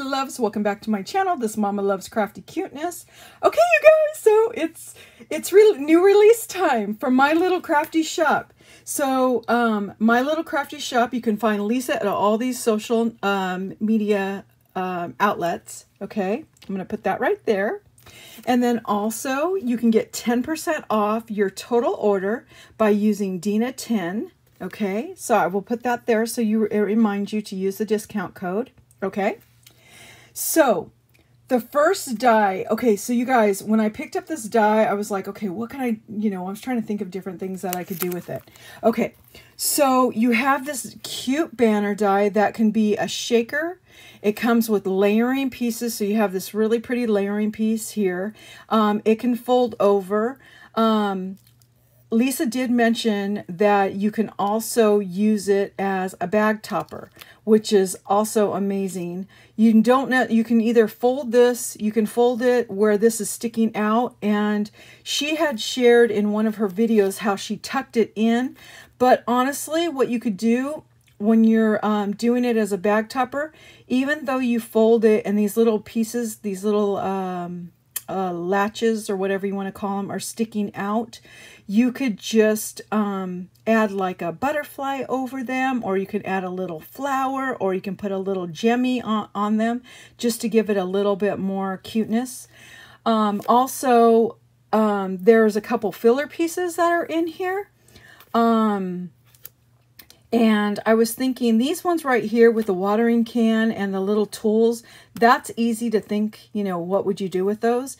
loves, welcome back to my channel. This Mama loves crafty cuteness. Okay, you guys, so it's really new release time for my little crafty shop. So my little crafty shop, you can find Lisa at all these social media outlets. Okay, I'm gonna put that right there. And then also you can get 10% off your total order by using Dina10. Okay, so I will put that there so it reminds you to use the discount code. Okay, so the first die, okay, so you guys, when I picked up this die, I was like, okay, what can I was trying to think of different things that I could do with it. Okay, so you have this cute banner die that can be a shaker. It comes with layering pieces, so you have this really pretty layering piece here. It can fold over. Lisa did mention that you can also use it as a bag topper, which is also amazing. You can either fold this, you can fold it where this is sticking out, and she had shared in one of her videos how she tucked it in. But honestly, what you could do when you're doing it as a bag topper, even though you fold it and these little pieces, these little latches or whatever you want to call them are sticking out, you could just add like a butterfly over them, or you could add a little flower, or you can put a little gemmy on them just to give it a little bit more cuteness. Also, there's a couple filler pieces that are in here. And I was thinking these ones right here with the watering can and the little tools, that's easy to think, what would you do with those?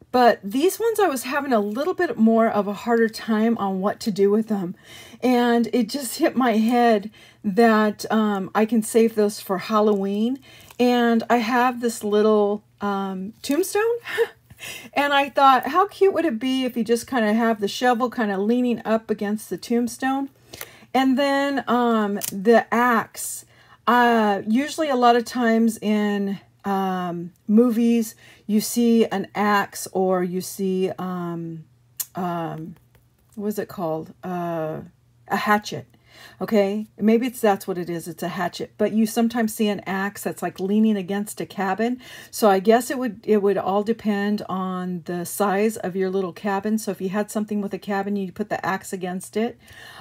But these ones I was having a little bit more of a harder time on what to do with them. And it just hit my head that I can save those for Halloween. And I have this little tombstone. And I thought, how cute would it be if you just kind of have the shovel kind of leaning up against the tombstone? And then the axe. Usually a lot of times in movies, you see an axe, or you see, what is it called? A hatchet. Okay, maybe that's what it is. It's a hatchet, but you sometimes see an axe that's like leaning against a cabin. So I guess it would all depend on the size of your little cabin. So if you had something with a cabin, you'd put the axe against it.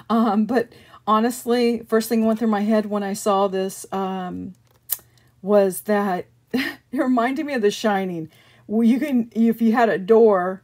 But honestly, first thing went through my head when I saw this was that it reminded me of The Shining. Well, you can, if you had a door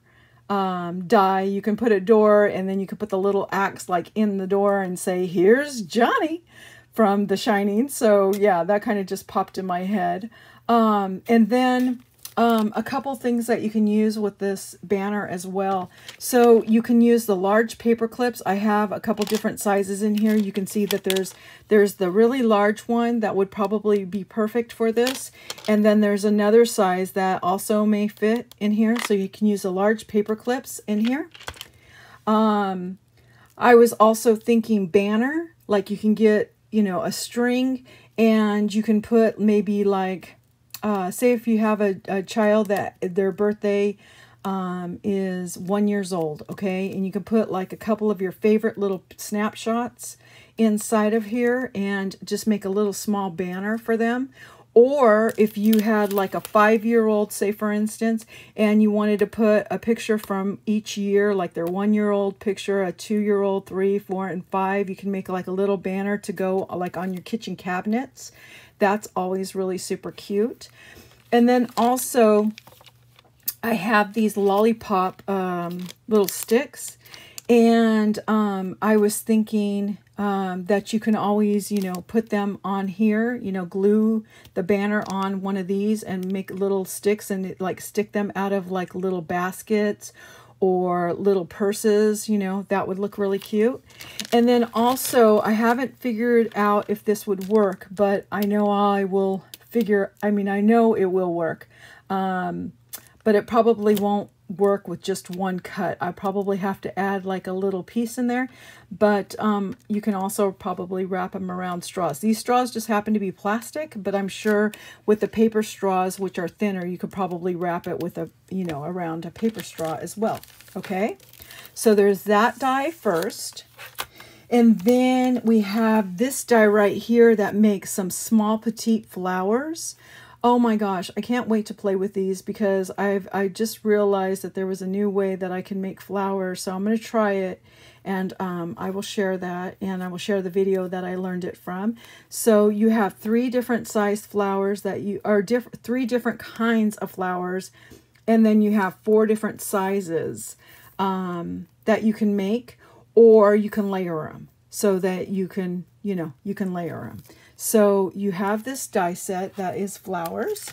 die, you can put a door, and then you can put the little axe like in the door and say, here's Johnny from The Shining. So yeah, that kind of just popped in my head. And then a couple things that you can use with this banner as well. So you can use the large paper clips. I have a couple different sizes in here. You can see that there's the really large one that would probably be perfect for this. And then there's another size that also may fit in here. So you can use the large paper clips in here. I was also thinking banner, like you can get, a string, and you can put maybe like, say if you have a child that their birthday is 1 year old, okay, and you can put like a couple of your favorite little snapshots inside of here and just make a little small banner for them. Or if you had like a 5-year-old, say for instance, and you wanted to put a picture from each year, like their 1-year-old picture, a 2-year-old, 3, 4, and 5, you can make like a little banner to go like on your kitchen cabinets. That's always really super cute. And then also I have these lollipop little sticks, and I was thinking that you can always, put them on here, glue the banner on one of these and make little sticks and like stick them out of like little baskets or little purses, that would look really cute. And then also, I haven't figured out if this would work, but I know I know it will work. But it probably won't work with just one cut. I probably have to add like a little piece in there, but you can also probably wrap them around straws. These straws just happen to be plastic, but I'm sure with the paper straws, which are thinner, you could probably wrap it with a, around a paper straw as well. Okay, so there's that die first. And then we have this die right here that makes some small petite flowers. Oh my gosh, I can't wait to play with these because I just realized that there was a new way that I can make flowers. So I'm going to try it, and I will share that, and I will share the video that I learned it from. So you have 3 different sized flowers that you are 3 different kinds of flowers, and then you have 4 different sizes that you can make, or you can layer them so that you can, you can layer them. So you have this die set that is flowers.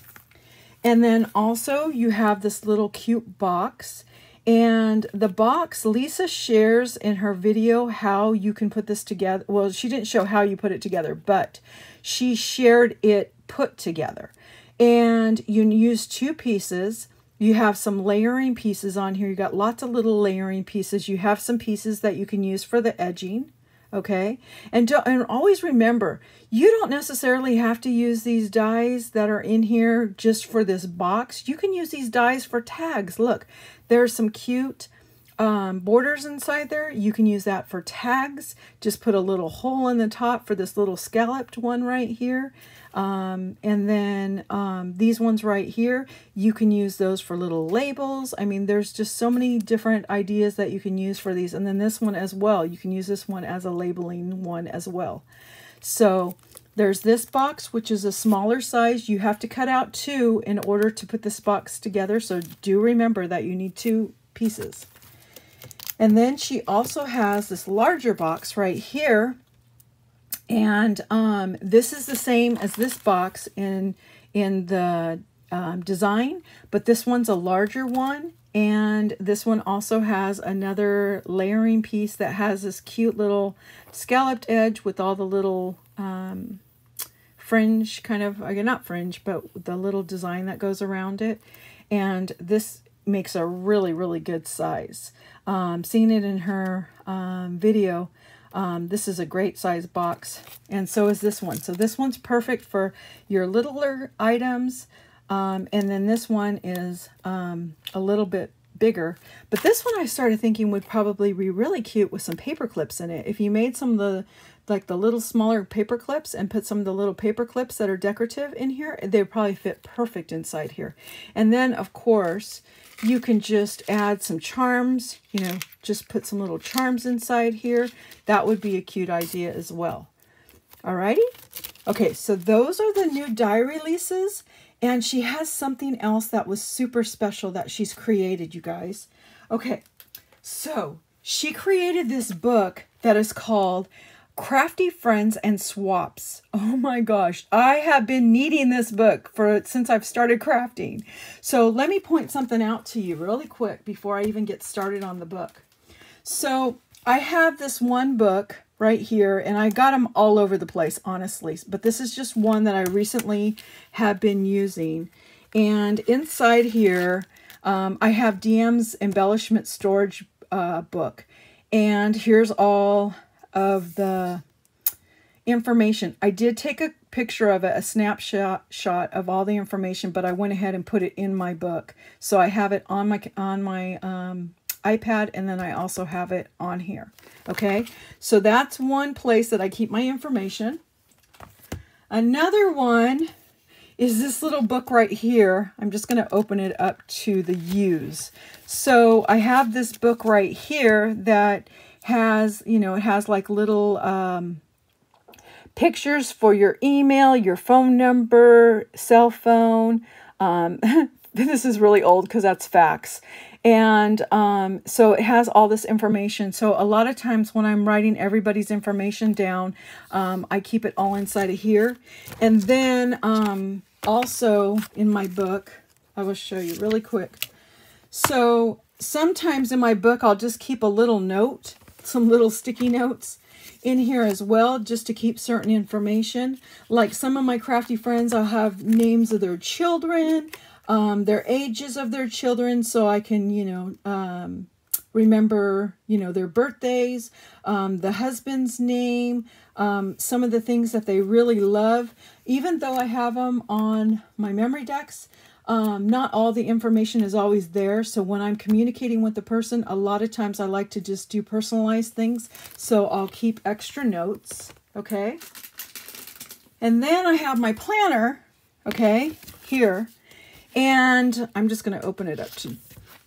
And then also you have this little cute box. And the box, Lisa shares in her video how you can put this together. Well, she didn't show how you put it together, but she shared it put together. And you use 2 pieces. You have some layering pieces on here. You got lots of little layering pieces. You have some pieces that you can use for the edging. Okay, and always remember, you don't necessarily have to use these dies that are in here just for this box. You can use these dies for tags. Look, there's some cute borders inside there. You can use that for tags. Just put a little hole in the top for this little scalloped one right here. And then these ones right here, you can use those for little labels. I mean, there's just so many different ideas that you can use for these. And then this one as well, you can use this one as a labeling one as well. So there's this box, which is a smaller size. You have to cut out 2 in order to put this box together. So do remember that you need 2 pieces. And then she also has this larger box right here. And this is the same as this box in the design, but this one's a larger one. And this one also has another layering piece that has this cute little scalloped edge with all the little fringe kind of, not fringe, but the little design that goes around it. And this makes a really, really good size. Seeing it in her video, this is a great size box, and so is this one. So this one's perfect for your littler items, and then this one is a little bit bigger. But this one I started thinking would probably be really cute with some paper clips in it. If you made some of the, like the little smaller paper clips and put some of the little paper clips that are decorative in here, they would probably fit perfect inside here. And then, of course, you can just add some charms, just put some little charms inside here. That would be a cute idea as well. Alrighty? Okay, so those are the new die releases. And she has something else that was super special that she's created, you guys. Okay, so she created this book that is called Crafty Friends and Swaps. Oh my gosh, I have been needing this book since I've started crafting. So let me point something out to you really quick before I even get started on the book. So I have this one book right here, and I got them all over the place, honestly. But this is just one that I recently have been using. And inside here, I have DM's embellishment storage book. And here's all of the information. I did take a picture of it, a snapshot of all the information, but I went ahead and put it in my book. So I have it on my iPad, and then I also have it on here. Okay, so that's one place that I keep my information. Another one is this little book right here. I'm just going to open it up to the use. So I have this book right here that has, it has like little pictures for your email, your phone number, cell phone. This is really old because that's fax. And so it has all this information. So a lot of times when I'm writing everybody's information down, I keep it all inside of here. And then also in my book, I will show you really quick. So sometimes in my book, I'll just keep a little note, some little sticky notes in here as well, just to keep certain information. Like some of my crafty friends, I'll have names of their children, their ages of their children, so I can, remember, their birthdays, the husband's name, some of the things that they really love. Even though I have them on my memory decks, not all the information is always there. So when I'm communicating with the person, a lot of times I like to just do personalized things. So I'll keep extra notes, okay? And then I have my planner, okay? here. And I'm just going to open it up to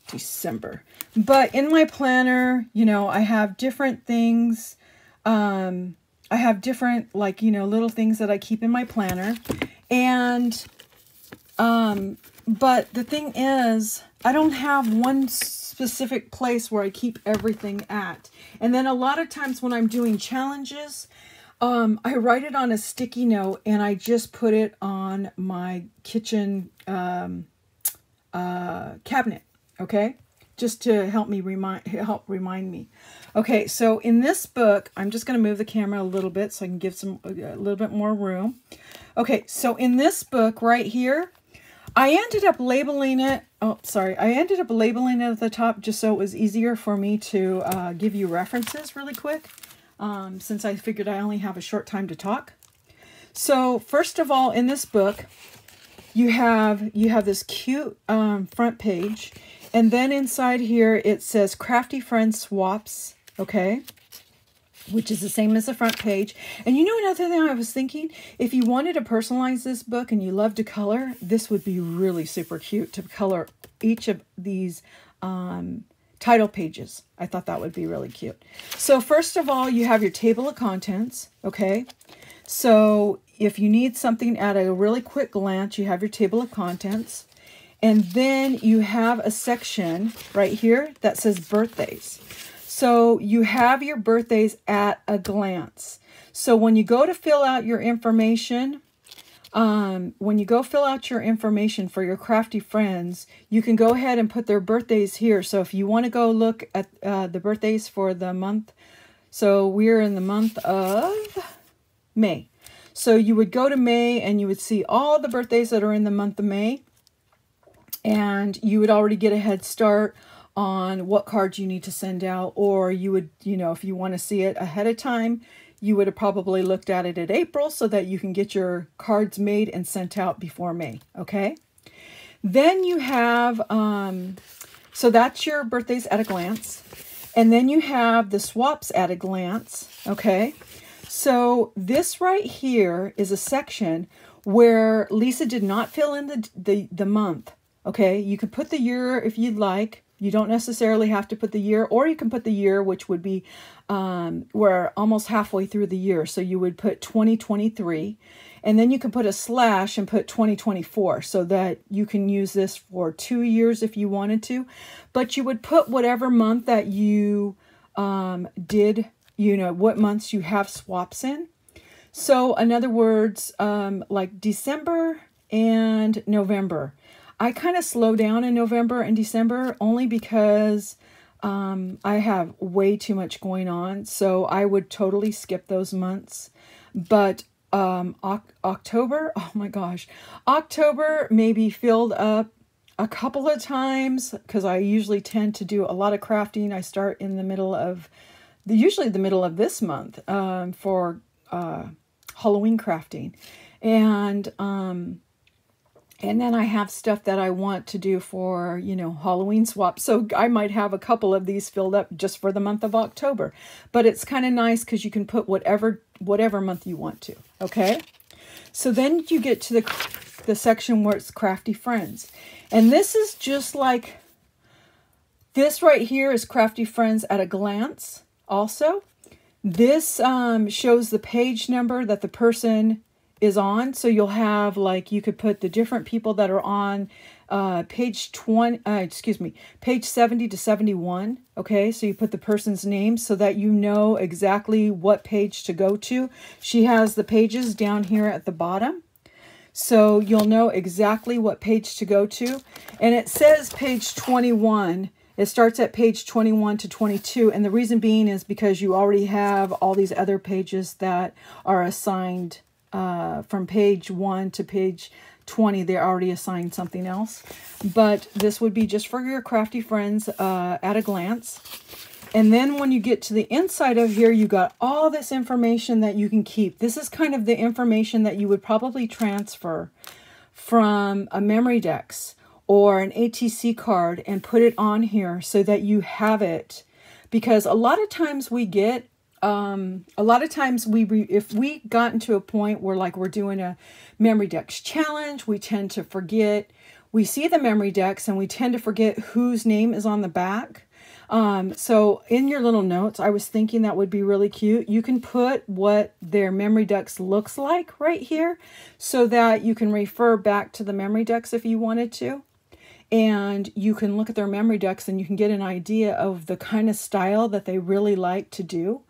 December. But in my planner, you know, I have different things. I have different, like, you know, little things that I keep in my planner. And, but the thing is, I don't have one specific place where I keep everything at. And then a lot of times when I'm doing challenges, I write it on a sticky note and I just put it on my kitchen cabinet, okay? Just to help remind me. Okay, so in this book, I'm just going to move the camera a little bit so I can give a little bit more room. Okay, so in this book right here, I ended up labeling it. Oh, sorry. I ended up labeling it at the top just so it was easier for me to give you references really quick, since I figured I only have a short time to talk. So first of all, in this book, you have this cute front page, and then inside here it says Crafty Friends Swaps, okay, which is the same as the front page. And you know another thing I was thinking, if you wanted to personalize this book and you love to color, this would be really super cute to color each of these title pages. I thought that would be really cute. So first of all, you have your table of contents, okay? So if you need something at a really quick glance, you have your table of contents. And then you have a section right here that says birthdays. So you have your birthdays at a glance. So when you go to fill out your information, for your crafty friends, you can go ahead and put their birthdays here. So if you want to go look at the birthdays for the month, so we're in the month of May. So you would go to May and you would see all the birthdays that are in the month of May. And you would already get a head start on what cards you need to send out. Or you would, you know, if you want to see it ahead of time, you would have probably looked at it in April so that you can get your cards made and sent out before May, okay? Then you have, so that's your birthdays at a glance. And then you have the swaps at a glance, okay? So this right here is a section where Lisa did not fill in the month, okay? You can put the year if you'd like. You don't necessarily have to put the year, or you can put the year, which would be, we're almost halfway through the year. So you would put 2023, and then you can put a slash and put 2024 so that you can use this for 2 years if you wanted to. But you would put whatever month that you did, you know, what months you have swaps in. So in other words, like December and November. I kind of slow down in November and December only because I have way too much going on. So I would totally skip those months. But October, oh my gosh, October may be filled up a couple of times because I usually tend to do a lot of crafting. I start in the middle of, usually the middle of this month for Halloween crafting. And then I have stuff that I want to do for, you know, Halloween swaps. So I might have a couple of these filled up just for the month of October. But it's kind of nice because you can put whatever month you want to, okay? So then you get to the section where it's Crafty Friends. And this is just like, this right here is Crafty Friends at a glance also. This shows the page number that the person is on. So you'll have, like, you could put the different people that are on page 70 to 71. Okay, so you put the person's name so that you know exactly what page to go to. She has the pages down here at the bottom. So you'll know exactly what page to go to. And it says page 21. It starts at page 21 to 22. And the reason being is because you already have all these other pages that are assigned from page 1 to page 20, they're already assigned something else. But this would be just for your crafty friends at a glance. And then when you get to the inside of here, you got all this information that you can keep. This is kind of the information that you would probably transfer from a memory dex or an ATC card and put it on here so that you have it. Because a lot of times we get a lot of times if we got into a point where like we're doing a memory decks challenge, we tend to forget. We see the memory decks and we tend to forget whose name is on the back. So in your little notes, I was thinking that would be really cute. You can put what their memory decks looks like right here so that you can refer back to the memory decks if you wanted to. And you can look at their memory decks and you can get an idea of the kind of style that they really like to do.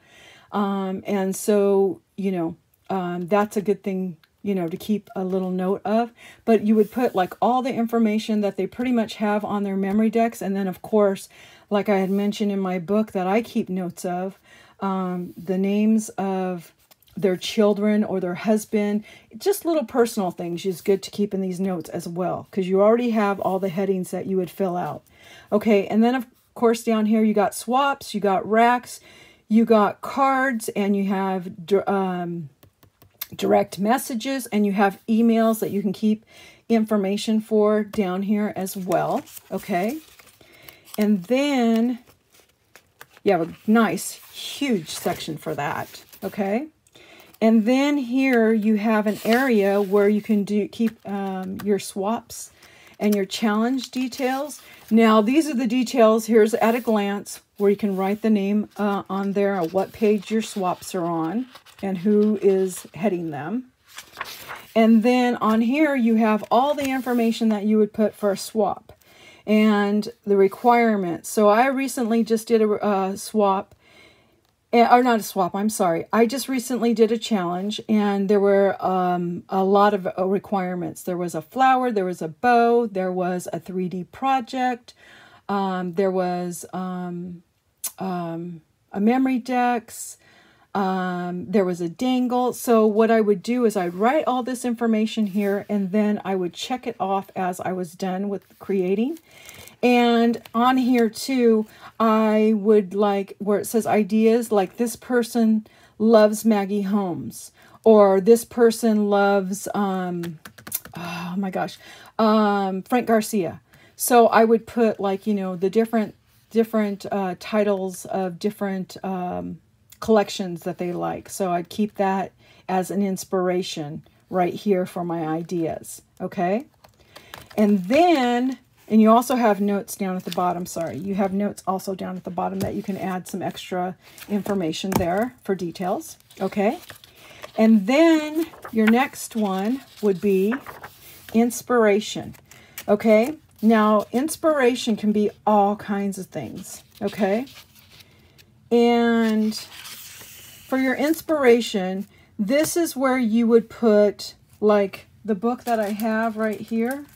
And so, that's a good thing, to keep a little note of. But you would put like all the information that they pretty much have on their memory decks. And then, of course, like I had mentioned in my book that I keep notes of, the names of their children or their husband, just little personal things is good to keep in these notes as well, because you already have all the headings that you would fill out. Okay, and then of course down here you got swaps, you got racks, you got cards, and you have direct messages, and you have emails that you can keep information for down here as well. Okay, and then you have a nice huge section for that. Okay. And then here you have an area where you can keep your swaps and your challenge details. Now, these are the details. Here's at a glance where you can write the name on there, what page your swaps are on, and who is heading them. And then on here, you have all the information that you would put for a swap and the requirements. So I recently just did a swap. Or not a swap, I'm sorry. I just recently did a challenge, and there were a lot of requirements. There was a flower, there was a bow, there was a 3D project, there was a memory decks, there was a dangle. So what I would do is I'd write all this information here, and then I would check it off as I was done with creating. And on here too, I would like where it says ideas, like this person loves Maggie Holmes, or this person loves, oh my gosh, Frank Garcia. So I would put like, the different titles of different collections that they like. So I'd keep that as an inspiration right here for my ideas. Okay. And then... And you also have notes down at the bottom. Sorry, you have notes also down at the bottom that you can add some extra information there for details. Okay. And then your next one would be inspiration. Okay. Now, inspiration can be all kinds of things. Okay. And for your inspiration, this is where you would put like the book that I have right here,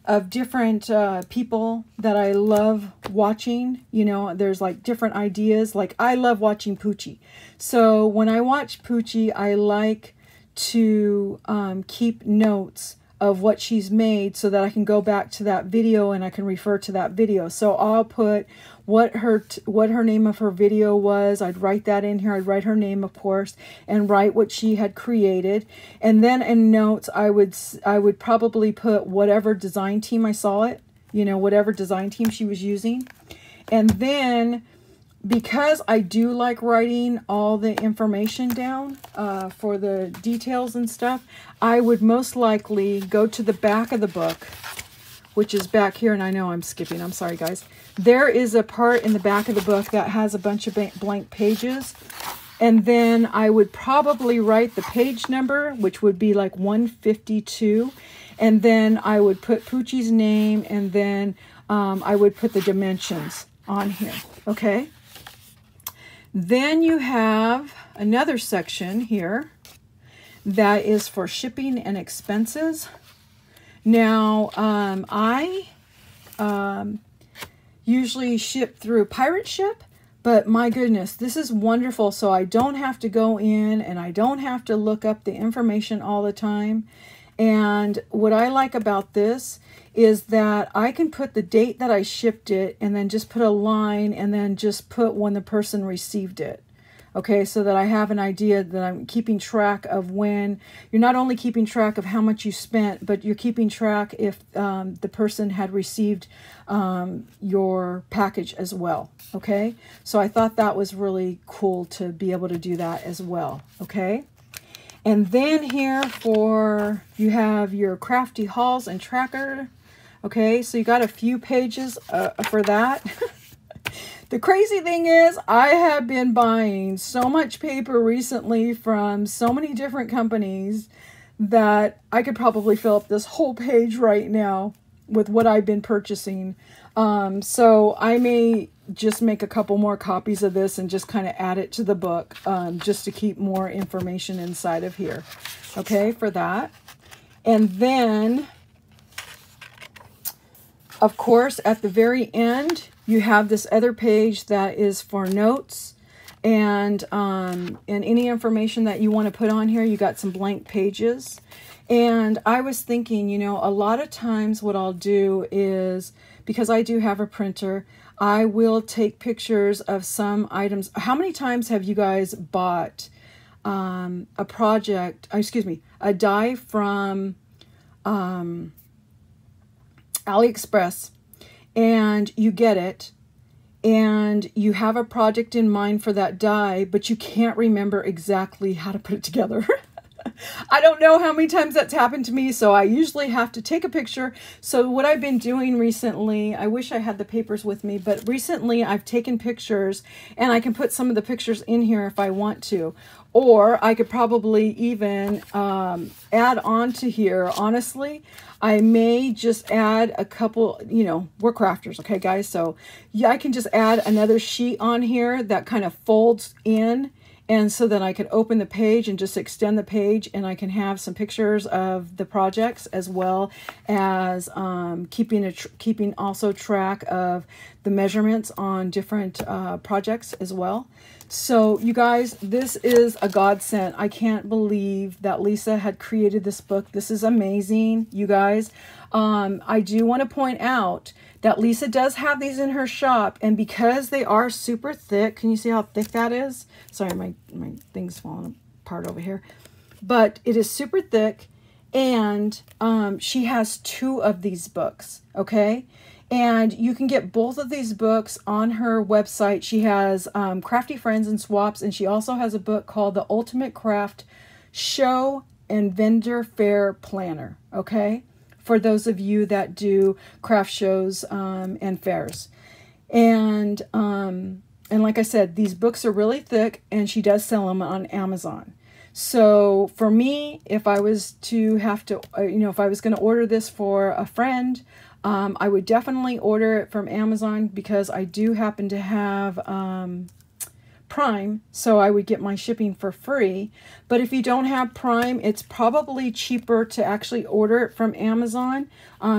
of different people that I love watching. There's like different ideas. Like I love watching Poochie. So when I watch Poochie, I like to keep notes of what she's made so that I can go back to that video and I can refer to that video. So I'll put what her name of her video was. I'd write that in here. I'd write her name, of course, and write what she had created. And then in notes, I would probably put whatever design team I saw it, whatever design team she was using. And then because I do like writing all the information down for the details and stuff, I would most likely go to the back of the book, which is back here. And I know I'm skipping. I'm sorry, guys. There is a part in the back of the book that has a bunch of blank pages. And then I would probably write the page number, which would be like 152. And then I would put Poochie's name, and then I would put the dimensions on here. Okay. Then you have another section here that is for shipping and expenses. Now, I usually ship through Pirate Ship, but my goodness, this is wonderful. So I don't have to go in and I don't have to look up the information all the time. And what I like about this is that I can put the date that I shipped it and then just put a line and then just put when the person received it. Okay, so that I have an idea that I'm keeping track of when you're not only keeping track of how much you spent, but you're keeping track if the person had received your package as well. Okay, so I thought that was really cool to be able to do that as well. Okay, and then here you have your Crafty hauls and tracker. Okay, so you got a few pages for that. The crazy thing is, I have been buying so much paper recently from so many different companies that I could probably fill up this whole page right now with what I've been purchasing. So I may just make a couple more copies of this and just kind of add it to the book, just to keep more information inside of here. Okay, for that. And then, of course, at the very end, you have this other page that is for notes and any information that you want to put on here. You got some blank pages. And I was thinking, you know, a lot of times what I'll do is, because I do have a printer, I will take pictures of some items. How many times have you guys bought a die from AliExpress, and you get it and you have a project in mind for that die, but you can't remember exactly how to put it together? I don't know how many times that's happened to me, so I usually have to take a picture. So what I've been doing recently, I wish I had the papers with me, but recently I've taken pictures, and I can put some of the pictures in here if I want to. Or I could probably even add on to here. Honestly, I may just add a couple, you know, we're crafters, okay, guys? So yeah, I can just add another sheet on here that kind of folds in, and so that I can open the page and just extend the page, and I can have some pictures of the projects, as well as keeping also track of the measurements on different projects as well. So you guys, this is a godsend. I can't believe that Lisa had created this book. This is amazing, you guys. I do want to point out that Lisa does have these in her shop, and because they are super thick, can you see how thick that is? Sorry, my thing's falling apart over here. But it is super thick, and she has 2 of these books, okay? And you can get both of these books on her website. She has Crafty Friends and Swaps, and she also has a book called The Ultimate Craft Show and Vendor Fair Planner, okay? For those of you that do craft shows and fairs. And like I said, these books are really thick, and she does sell them on Amazon. So for me, if I was to have to, if I was going to order this for a friend, I would definitely order it from Amazon, because I do happen to have Prime, so I would get my shipping for free. But if you don't have Prime, it's probably cheaper to actually order it from Amazon,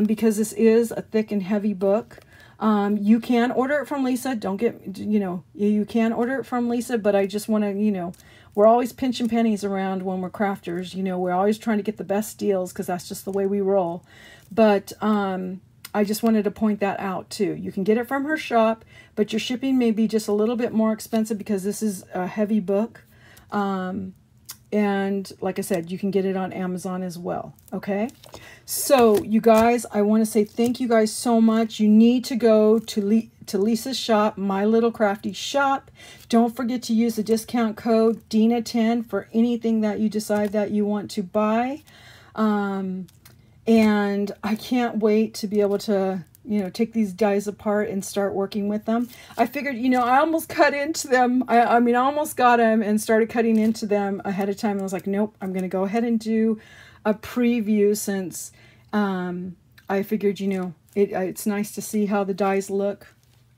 because this is a thick and heavy book. You can order it from Lisa. Don't get, you can order it from Lisa, but I just want to, we're always pinching pennies around when we're crafters. We're always trying to get the best deals, because that's just the way we roll. But I just wanted to point that out too. You can get it from her shop, but your shipping may be just a little bit more expensive, because this is a heavy book. And like I said, you can get it on Amazon as well. Okay. So you guys, I want to say thank you guys so much. You need to go to Lisa's shop, My Little Crafty Shop. Don't forget to use the discount code DINA10 for anything that you decide that you want to buy. And I can't wait to be able to, take these dies apart and start working with them. I figured, I almost cut into them. I mean, I almost got them and started cutting into them ahead of time. And I was like, nope, I'm going to go ahead and do a preview, since I figured, it's nice to see how the dies look,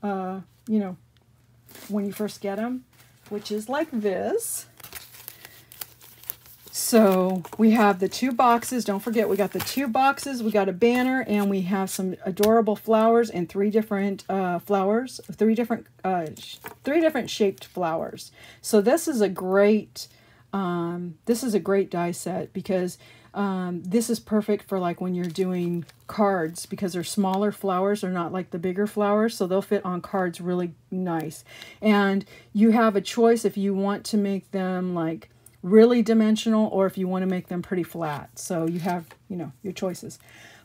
when you first get them, which is like this. So we have the 2 boxes. Don't forget, we got the 2 boxes. We got a banner, and we have some adorable flowers and 3 different flowers, 3 different shaped flowers. So this is a great die set, because This is perfect for like when you're doing cards because they're smaller flowers. They're not like the bigger flowers, so they'll fit on cards really nice. And you have a choice if you want to make them like really dimensional or if you want to make them pretty flat. So you have, you know, your choices.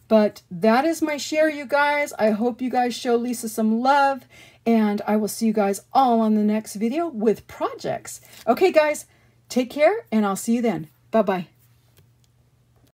But that is my share, you guys. I hope you guys show Lisa some love, and I will see you guys all on the next video with projects. Okay, guys, take care, and I'll see you then. Bye-bye.